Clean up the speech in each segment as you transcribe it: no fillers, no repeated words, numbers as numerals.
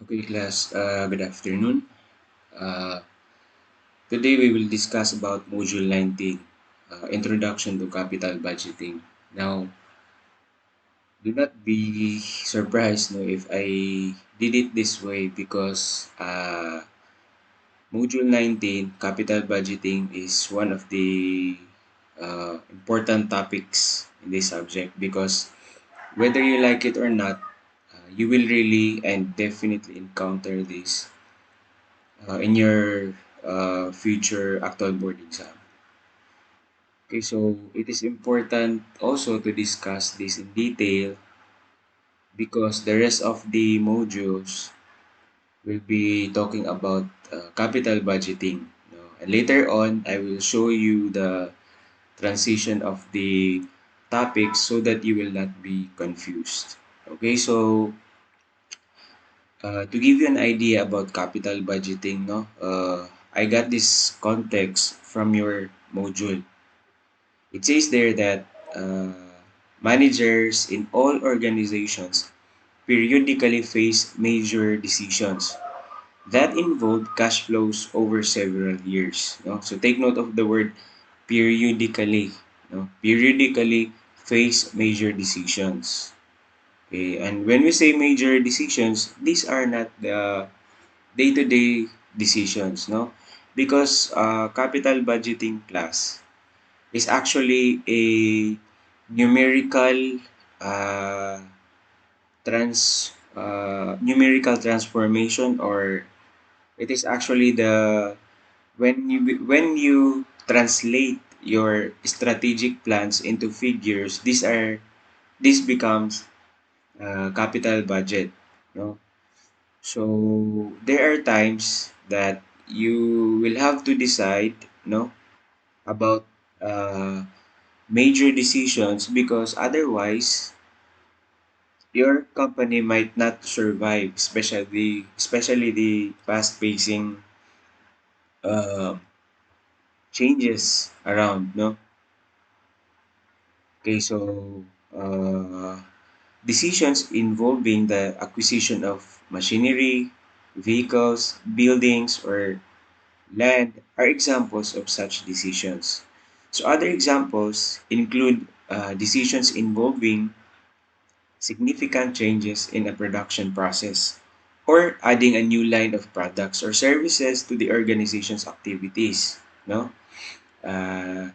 Okay, class, good afternoon. Uh, Today we will discuss about Module 19, Introduction to Capital Budgeting. Now, do not be surprised no, if I did it this way because Module 19, Capital Budgeting, is one of the important topics in this subject because whether you like it or not, you will really and definitely encounter this in your future actual board exam. Okay, so it is important also to discuss this in detail because the rest of the modules will be talking about capital budgeting. And later on, I will show you the transition of the topics so that you will not be confused. Okay, so to give you an idea about capital budgeting, I got this context from your module. It says there that managers in all organizations periodically face major decisions that involve cash flows over several years. No? So take note of the word periodically. No? Periodically face major decisions. Okay, and when we say major decisions, these are not the day-to-day decisions, no? Because capital budgeting class is actually a numerical uh, numerical transformation, or it is actually the when you translate your strategic plans into figures, this becomes capital budget, no? So there are times that you will have to decide, no, about uh, major decisions because otherwise your company might not survive, especially the fast pacing uh, changes around, no? Okay, so uh, decisions involving the acquisition of machinery, vehicles, buildings, or land are examples of such decisions. So other examples include decisions involving significant changes in a production process, or adding a new line of products or services to the organization's activities. No? Uh,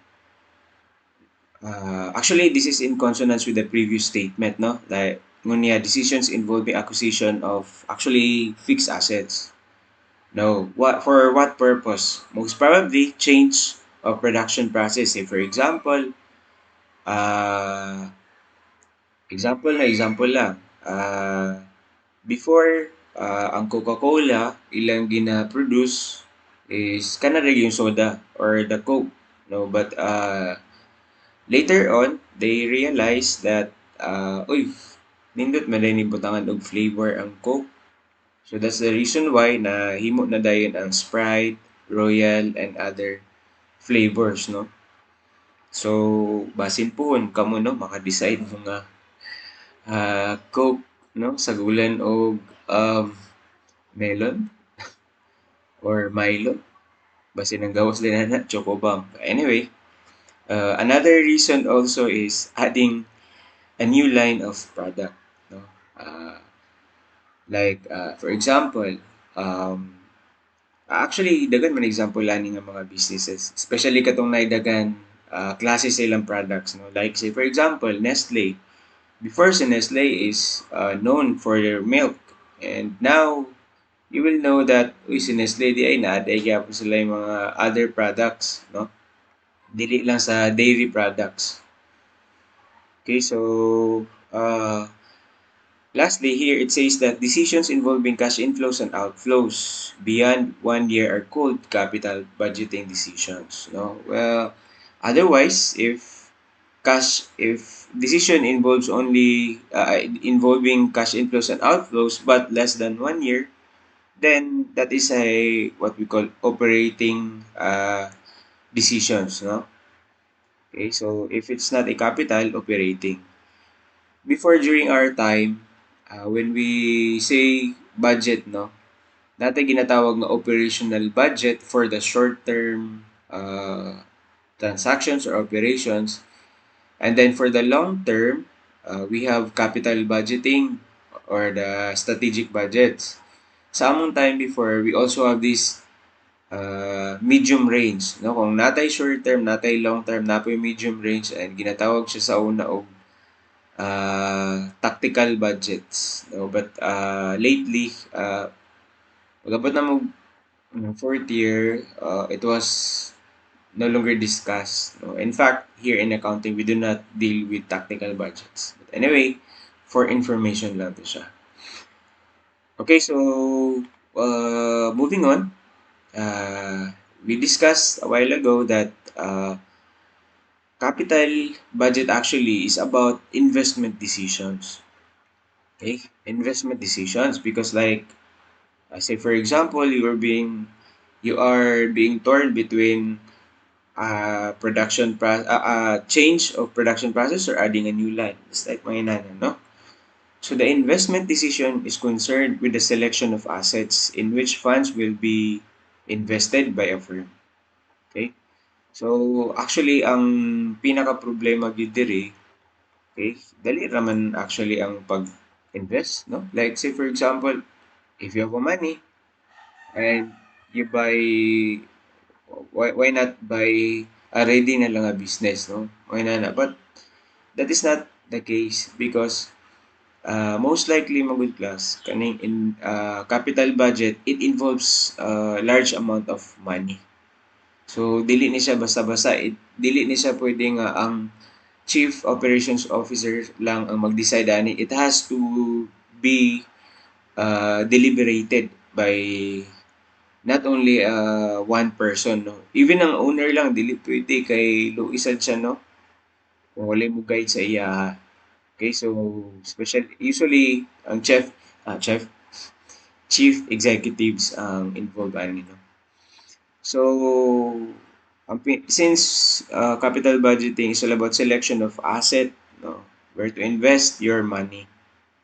Actually, this is in consonance with the previous statement. No? Like, ngunya, decisions involving acquisition of actually fixed assets. No. For what purpose? Most probably, change of production process. Say, for example, uh, example lang. Before, ang Coca-Cola, ilang gina-produce is kanara yung soda or the Coke. No, but later on, they realized that uy, nindot man ni butangan og flavor ang Coke. So that's the reason why na himo na dayon ang Sprite, Royal, and other flavors, no? So, basin pohon kamo, no, maka-decide mo nga Coke, no, sagulan og melon or Milo. Basin ang gawas din na Chocobam. Anyway, another reason also is adding a new line of product, no? Uh, for example, um, actually, dagan man example lani nga mga businesses, especially katong naidagan klase sa ilang products, no? Like say for example, Nestle. Before si Nestle is known for their milk, and now you will know that uy, si Nestle di ay na-add po sila yung mga other products, no? Dili lang sa dairy products. Okay, so lastly, here it says that decisions involving cash inflows and outflows beyond 1 year are called capital budgeting decisions. No, well, otherwise, if decision involves only involving cash inflows and outflows but less than 1 year, then that is a what we call operating decisions. No, okay. So if it's not a capital, operating. Before during our time, when we say budget, no? Dati ginatawag na operational budget for the short-term transactions or operations. And then for the long term, we have capital budgeting or the strategic budgets. Sa among time before, we also have this medium range. No? Kung natay short term, natay long term, napoy medium range, and ginatawag siya sa una og tactical budgets. No? But lately, pagabot na mo fourth year, it was no longer discussed. No? In fact, here in accounting, we do not deal with tactical budgets. But anyway, for information lang to siya. Okay, so moving on, we discussed a while ago that capital budget actually is about investment decisions. Okay, investment decisions because like I say for example, you are being torn between change of production process or adding a new line. It's like mga inanan, no? So the investment decision is concerned with the selection of assets in which funds will be invested by a firm. Okay? So actually ang pinaka problema gyud diri, okay? Dali raman actually ang pag-invest, no? Like say for example, if you have a money and you buy why not buy a ready na lang a business, no? Why not? But that is not the case because most likely magud class kaning in capital budget it involves large amount of money. So dili ni siya basta-basta dili ni siya pwedeng ang chief operations officer lang ang mag-decide ani. It has to be deliberated by not only one person, no. Even ang owner lang dili pwede kay luisad siya, no. Kung wala mo guide sa iya. Okay, so usually ang chief executives ang involved ani, no. So since capital budgeting is all about selection of asset, no, where to invest your money.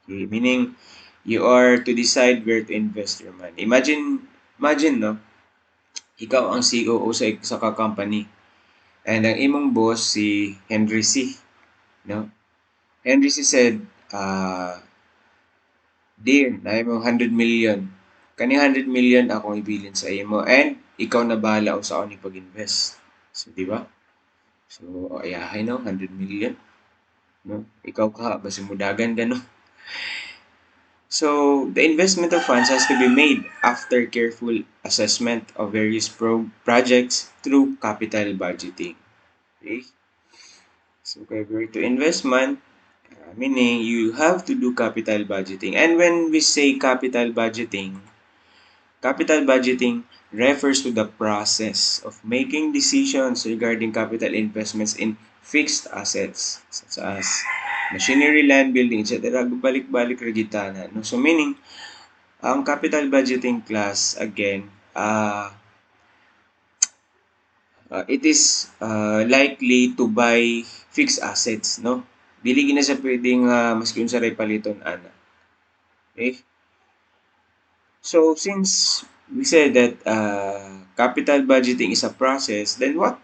Okay, meaning you are to decide where to invest your money. Imagine no, ikaw ang COO sa company and ang imong boss si Henry C. No? Henry C said, Dear, na mo 100 million. Kani 100 million akong ibilin sa imo and ikaw na bahala kung saan ni pag-invest. So, di ba? So, ayahay no, 100 million. No? Ikaw ka, basi mudagan ka no. So, the investment of funds has to be made after careful assessment of various projects through capital budgeting. Okay? So, kaya to investment, meaning you have to do capital budgeting. And when we say capital budgeting refers to the process of making decisions regarding capital investments in fixed assets such as machinery, land, building, etc. Balik-balik regitana. No? So meaning, ang capital budgeting class, again, it is likely to buy fixed assets, no? Dili na siya pwedeng maski unsa ray paliton ana. Okay? So since we said that capital budgeting is a process, then what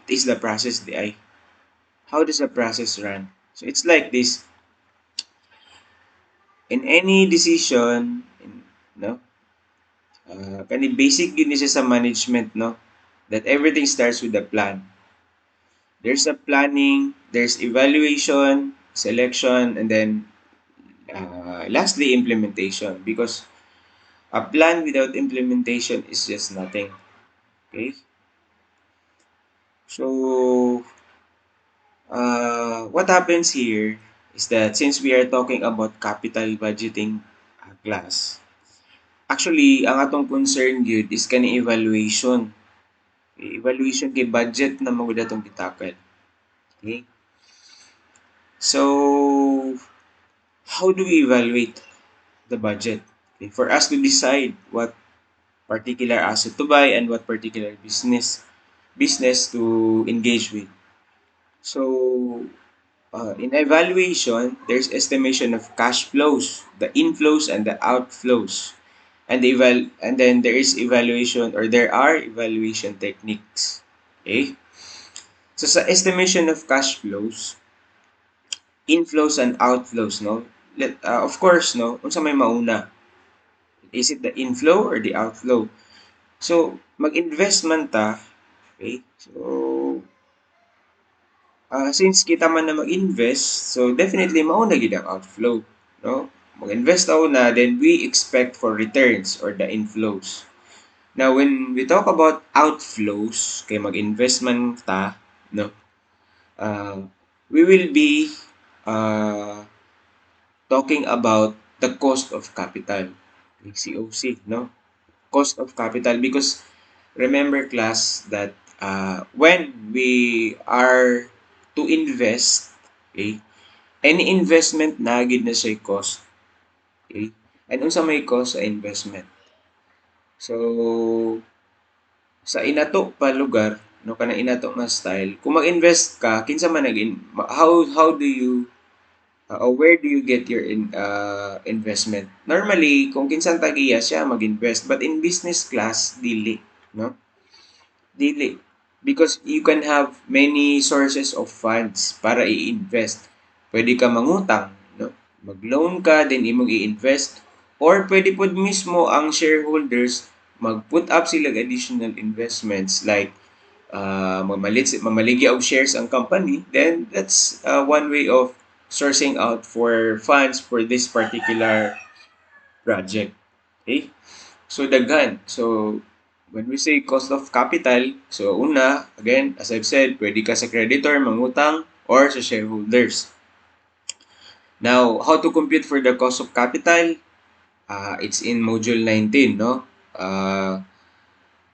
is the process di? How does the process run? So it's like this. In any decision, no? Kani basic yun siya sa management, no? That everything starts with a plan. There's a planning, there's evaluation, selection, and then lastly, implementation. Because a plan without implementation is just nothing. Okay? So, what happens here is that since we are talking about capital budgeting class, actually, ang atong concern yun is kani evaluation. Okay? Evaluation kay budget na magud atong gitakal. Okay? So, how do we evaluate the budget? Okay, for us to decide what particular asset to buy and what particular business to engage with. So, In evaluation, there's estimation of cash flows, the inflows and the outflows. And then there is evaluation, or there are evaluation techniques. Okay? So sa estimation of cash flows, inflows and outflows, no? Of course, no, unsa may mauna? Is it the inflow or the outflow? So, mag-investment ta, okay? So, since kita man na mag-invest, so definitely mauna gid ang outflow, no? Mag-invest na, then we expect for returns or the inflows. Now, when we talk about outflows, kay mag-investment ta, no? Uh, we will be uh, talking about the cost of capital, COC, no? Cost of capital, because remember class that when we are to invest, okay, any investment na gid na siya cost, okay? And unsa may cost sa investment? So sa inato pa lugar, no, kana inato nga style, kung mag-invest ka, kinsa man how do you or where do you get your investment? Normally, kung kinsan tagiya siya mag-invest, but in business class dili, no? Dili. Because you can have many sources of funds para i-invest. Pwede ka mangutang, no? Mag-loan ka, then imong i-invest. Or pwede po mismo ang shareholders mag-put up sila additional investments like mamaligya og shares ang company, then that's one way of sourcing out for funds for this particular project. Okay? So daghan. So when we say cost of capital, so una, again, as I've said, pwede ka sa creditor, mangutang, or sa shareholders. Now, how to compute for the cost of capital? It's in module 19, no?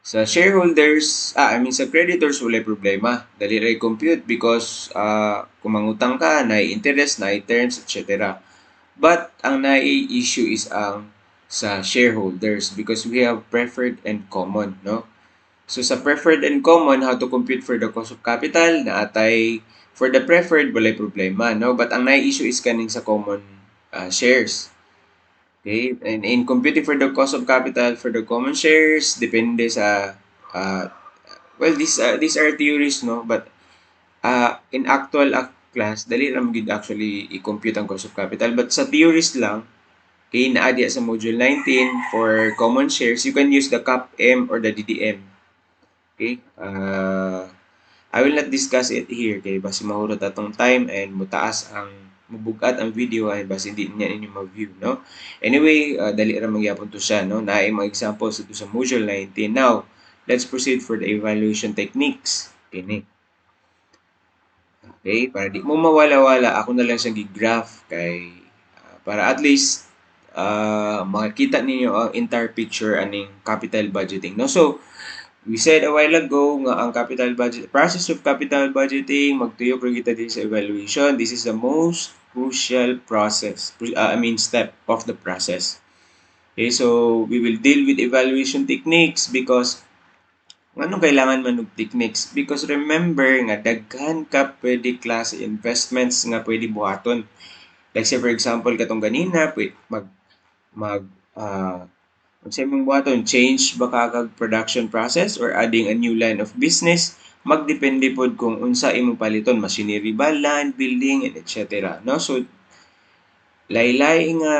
Sa shareholders, sa creditors, wala problema. Dali rin compute because kung mangutang ka, na interest, na terms, etc. But ang issue is ang sa shareholders because we have preferred and common, no? So sa preferred and common, how to compute for the cost of capital, na atay for the preferred, walay problema, no? But ang issue is kaning sa common shares. Okay? And in computing for the cost of capital for the common shares, depende sa uh, well, these are theories, no? But in actual class, dali lang gid actually i-compute ang cost of capital. But sa theories lang, okay, naadya sa module 19 for common shares, you can use the CAPM or the DDM. Okay? I will not discuss it here kay basi mahurot atong time and mutaas ang mubugat ang video ay basi hindi niya inyo ma-view, no? Anyway, dali ra magyapon to siya, no? Naay mga examples dito sa module 19. Now, let's proceed for the evaluation techniques. Kini. Okay, para di mo mawala-wala, ako na lang siyang gi-graph kay para at least makita ninyo ang entire picture aning capital budgeting, no? So, we said a while ago nga ang capital budget process of capital budgeting magtuyok ra kita din sa evaluation. This is the most crucial step of the process. Okay, so we will deal with evaluation techniques because anong kailangan man og techniques? Because remember nga daghan ka pwede klase investments nga pwede buhaton. Like say for example katong ganina mag unsay mong buhaton, change ba kag production process or adding a new line of business, magdepende pod kung unsa imong paliton, machinery ba, land, building, and etc. No? So, laylay nga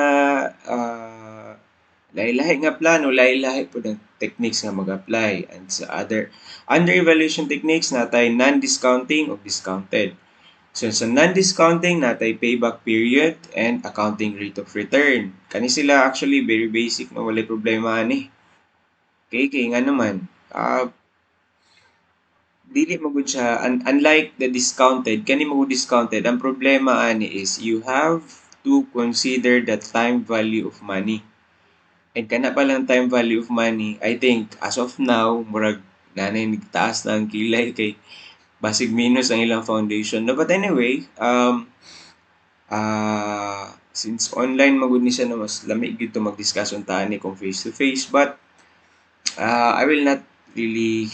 laylay nga plano, laylay po ng techniques nga mag-apply. And sa under evaluation techniques natay non-discounting o discounted. So sa non-discounting natay payback period and accounting rate of return. Kani sila actually very basic, no, wala problema ani. Okay, kay nga naman, dili magud siya unlike the discounted, kani magud discounted, ang problema ani is you have to consider the time value of money. And kana pa lang time value of money, I think as of now murag nanay nigtaas na ang kilay kay basig minus ang ilang foundation. No, but anyway, since online magud ni siya na mas lami gid to mag-discuss unta ni kung face to face, but I will not really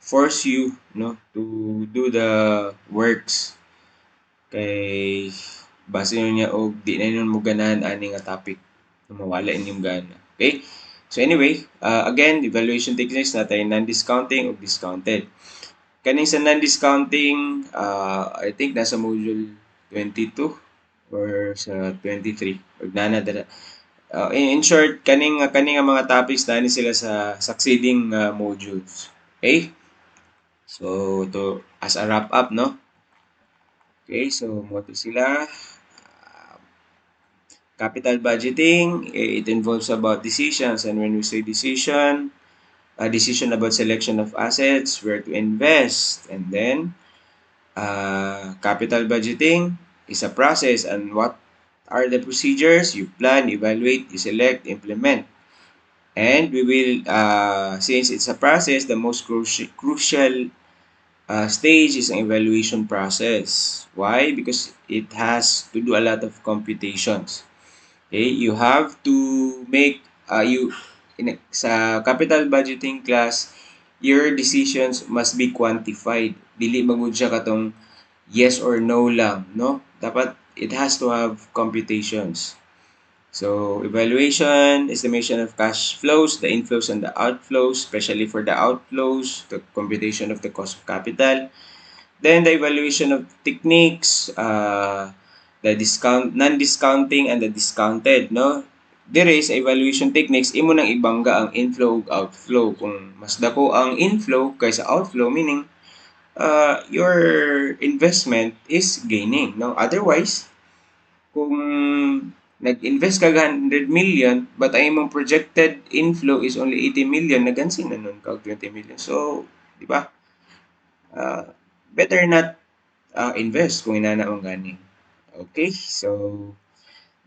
force you, no, to do the works. kay base nyo niya og di na nun mo ganahan ani nga topic mawala inyong gana. Okay? So anyway, again, evaluation techniques natin non-discounting o discounted. Kaning sa non-discounting, I think nasa module 22 or sa 23. Or nana dara. In short, kaning nga mga topics na ni sila sa succeeding modules. Okay? So to as a wrap up, no? Okay, so mo to sila. Capital budgeting, it involves about decisions, and when we say decision, a decision about selection of assets, where to invest, and then capital budgeting is a process, and what are the procedures? You plan, evaluate, you select, implement. And we will, since it's a process, the most crucial stage is an evaluation process. Why? Because it has to do a lot of computations. Okay, you have to make sa capital budgeting class, your decisions must be quantified. Dili magud siya katong yes or no lang, no? Dapat it has to have computations. So, evaluation, estimation of cash flows, the inflows and the outflows, especially for the outflows, the computation of the cost of capital. Then the evaluation of techniques, the non-discounting and the discounted, no? There is evaluation techniques, imo nang ibangga ang inflow ug outflow. Kung mas dako ang inflow kaysa outflow, meaning your investment is gaining, no? Otherwise, kung nag-invest ka 100 million but ang imong projected inflow is only 80 million, nagansin na nun kag 20 million. So, di ba? Better not invest kung inana mong gani. Okay, so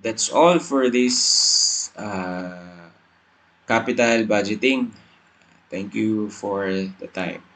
that's all for this capital budgeting. Thank you for the time.